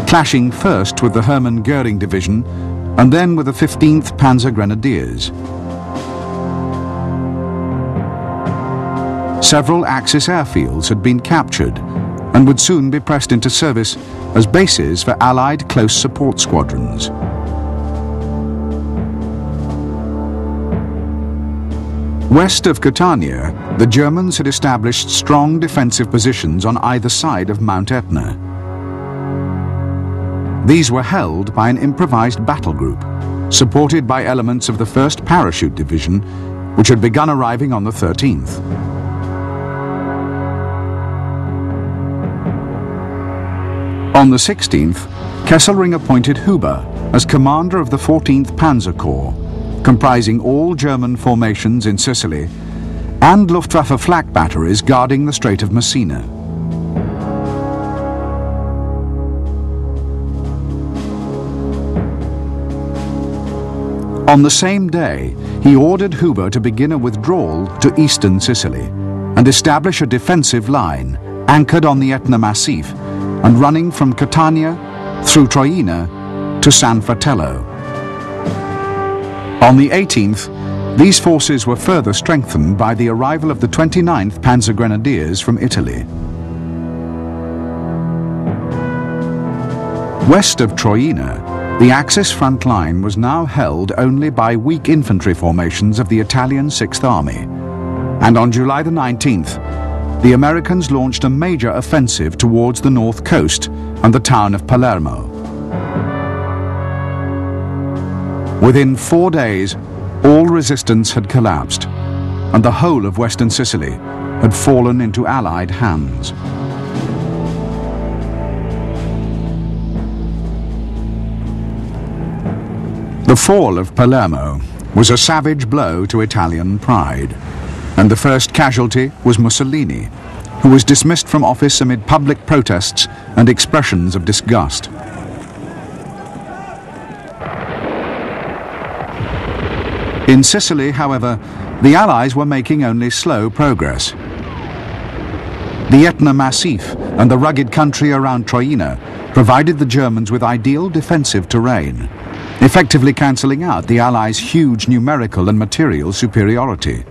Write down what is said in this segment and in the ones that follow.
clashing first with the Hermann Göring Division and then with the 15th Panzer Grenadiers. Several Axis airfields had been captured and would soon be pressed into service as bases for Allied close support squadrons. West of Catania, the Germans had established strong defensive positions on either side of Mount Etna. These were held by an improvised battle group, supported by elements of the 1st Parachute Division, which had begun arriving on the 13th. On the 16th, Kesselring appointed Huber as commander of the 14th Panzer Corps, comprising all German formations in Sicily, and Luftwaffe flak batteries guarding the Strait of Messina. On the same day, he ordered Huber to begin a withdrawal to eastern Sicily and establish a defensive line anchored on the Etna Massif and running from Catania through Troina to San Fratello. On the 18th, these forces were further strengthened by the arrival of the 29th Panzer Grenadiers from Italy. West of Troina, the Axis front line was now held only by weak infantry formations of the Italian 6th Army, and on July the 19th, the Americans launched a major offensive towards the north coast and the town of Palermo. Within 4 days, all resistance had collapsed, and the whole of western Sicily had fallen into Allied hands. The fall of Palermo was a savage blow to Italian pride, and the first casualty was Mussolini, who was dismissed from office amid public protests and expressions of disgust. In Sicily, however, the Allies were making only slow progress. The Etna Massif and the rugged country around Troina provided the Germans with ideal defensive terrain, effectively cancelling out the Allies' huge numerical and material superiority.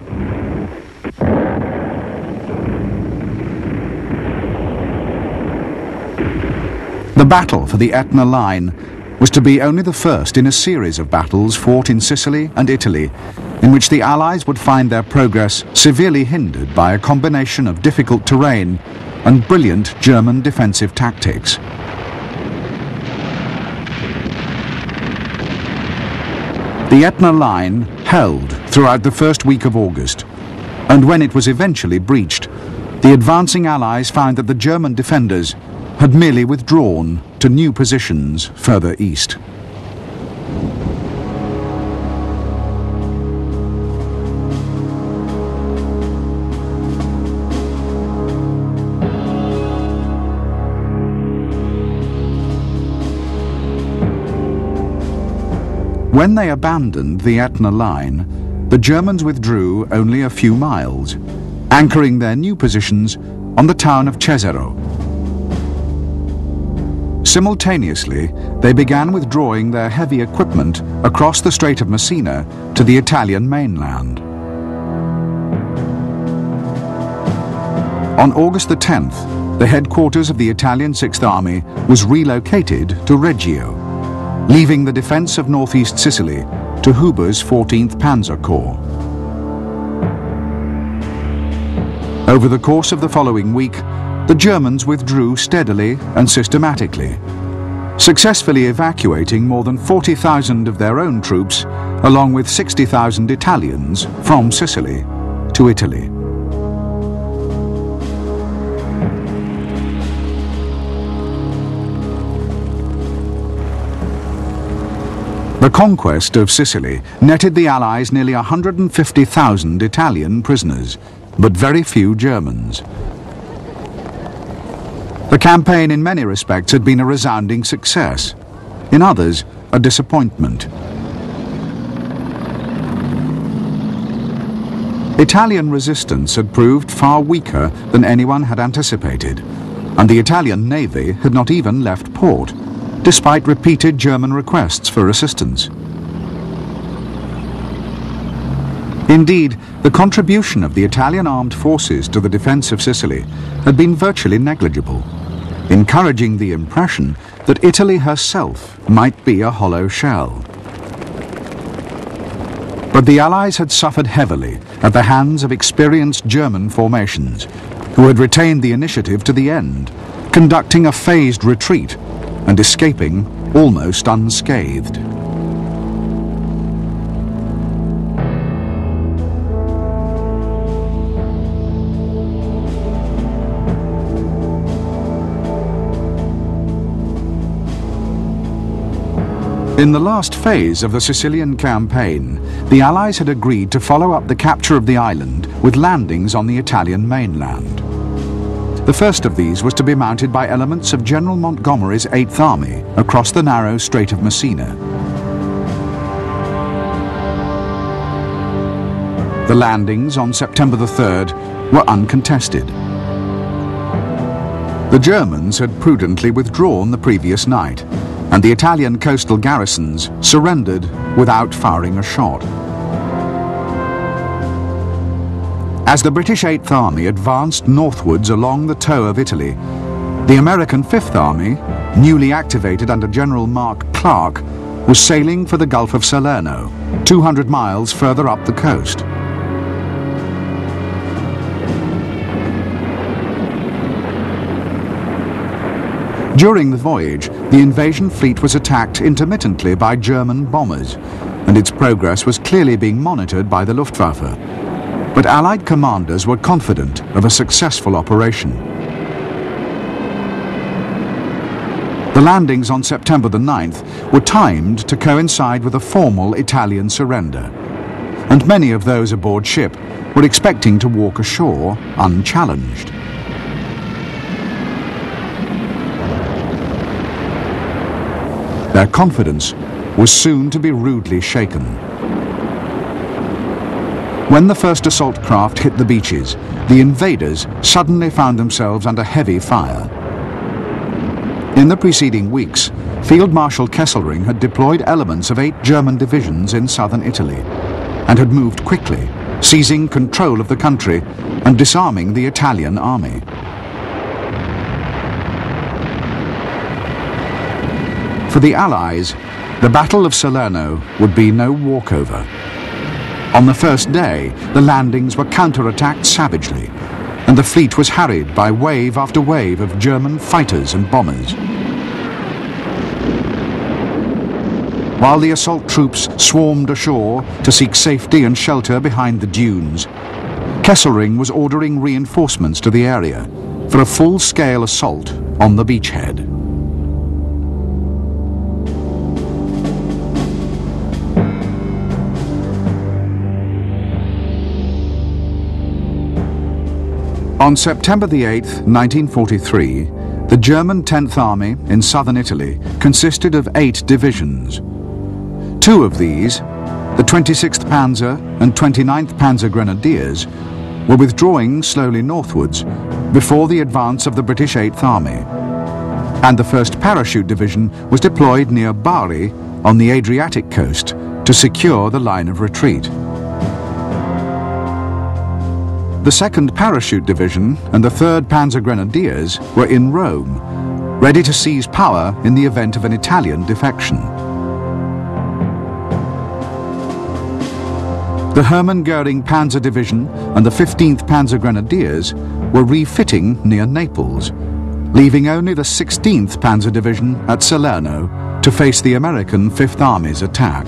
The battle for the Etna line was to be only the first in a series of battles fought in Sicily and Italy, in which the Allies would find their progress severely hindered by a combination of difficult terrain and brilliant German defensive tactics. The Etna line held throughout the first week of August, and when it was eventually breached, the advancing Allies found that the German defenders had merely withdrawn to new positions further east. When they abandoned the Etna line, the Germans withdrew only a few miles, anchoring their new positions on the town of Cesaro. Simultaneously, they began withdrawing their heavy equipment across the Strait of Messina to the Italian mainland. On August the 10th, the headquarters of the Italian 6th Army was relocated to Reggio, leaving the defense of northeast Sicily to Huber's 14th Panzer Corps. Over the course of the following week, the Germans withdrew steadily and systematically, successfully evacuating more than 40,000 of their own troops, along with 60,000 Italians, from Sicily to Italy. The conquest of Sicily netted the Allies nearly 150,000 Italian prisoners, but very few Germans. The campaign in many respects had been a resounding success, in others a disappointment. Italian resistance had proved far weaker than anyone had anticipated, and the Italian navy had not even left port, despite repeated German requests for assistance. Indeed, the contribution of the Italian armed forces to the defence of Sicily had been virtually negligible, encouraging the impression that Italy herself might be a hollow shell. But the Allies had suffered heavily at the hands of experienced German formations, who had retained the initiative to the end, conducting a phased retreat and escaping almost unscathed. In the last phase of the Sicilian campaign, the Allies had agreed to follow up the capture of the island with landings on the Italian mainland. The first of these was to be mounted by elements of General Montgomery's 8th Army across the narrow Strait of Messina. The landings on September the 3rd were uncontested. The Germans had prudently withdrawn the previous night, and the Italian coastal garrisons surrendered without firing a shot. As the British 8th Army advanced northwards along the toe of Italy, the American 5th Army, newly activated under General Mark Clark, was sailing for the Gulf of Salerno, 200 miles further up the coast. During the voyage, the invasion fleet was attacked intermittently by German bombers, and its progress was clearly being monitored by the Luftwaffe. But Allied commanders were confident of a successful operation. The landings on September the 9th were timed to coincide with a formal Italian surrender, and many of those aboard ship were expecting to walk ashore unchallenged. Their confidence was soon to be rudely shaken. When the first assault craft hit the beaches, the invaders suddenly found themselves under heavy fire. In the preceding weeks, Field Marshal Kesselring had deployed elements of 8 German divisions in southern Italy and had moved quickly, seizing control of the country and disarming the Italian army. For the Allies, the Battle of Salerno would be no walkover. On the first day, the landings were counterattacked savagely, and the fleet was harried by wave after wave of German fighters and bombers. While the assault troops swarmed ashore to seek safety and shelter behind the dunes, Kesselring was ordering reinforcements to the area for a full-scale assault on the beachhead. On September the 8th, 1943, the German 10th Army in southern Italy consisted of 8 divisions. 2 of these, the 26th Panzer and 29th Panzer Grenadiers, were withdrawing slowly northwards before the advance of the British 8th Army, and the 1st Parachute Division was deployed near Bari on the Adriatic coast to secure the line of retreat. The 2nd Parachute Division and the 3rd Panzer Grenadiers were in Rome, ready to seize power in the event of an Italian defection. The Hermann Göring Panzer Division and the 15th Panzer Grenadiers were refitting near Naples, leaving only the 16th Panzer Division at Salerno to face the American 5th Army's attack.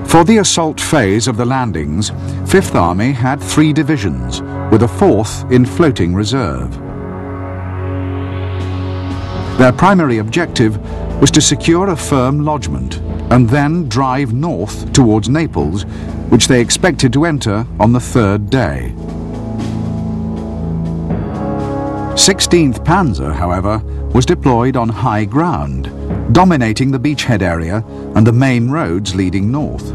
For the assault phase of the landings, 5th Army had 3 divisions, with a 4th in floating reserve. Their primary objective was to secure a firm lodgment and then drive north towards Naples, which they expected to enter on the 3rd day. 16th Panzer, however, was deployed on high ground, dominating the beachhead area and the main roads leading north.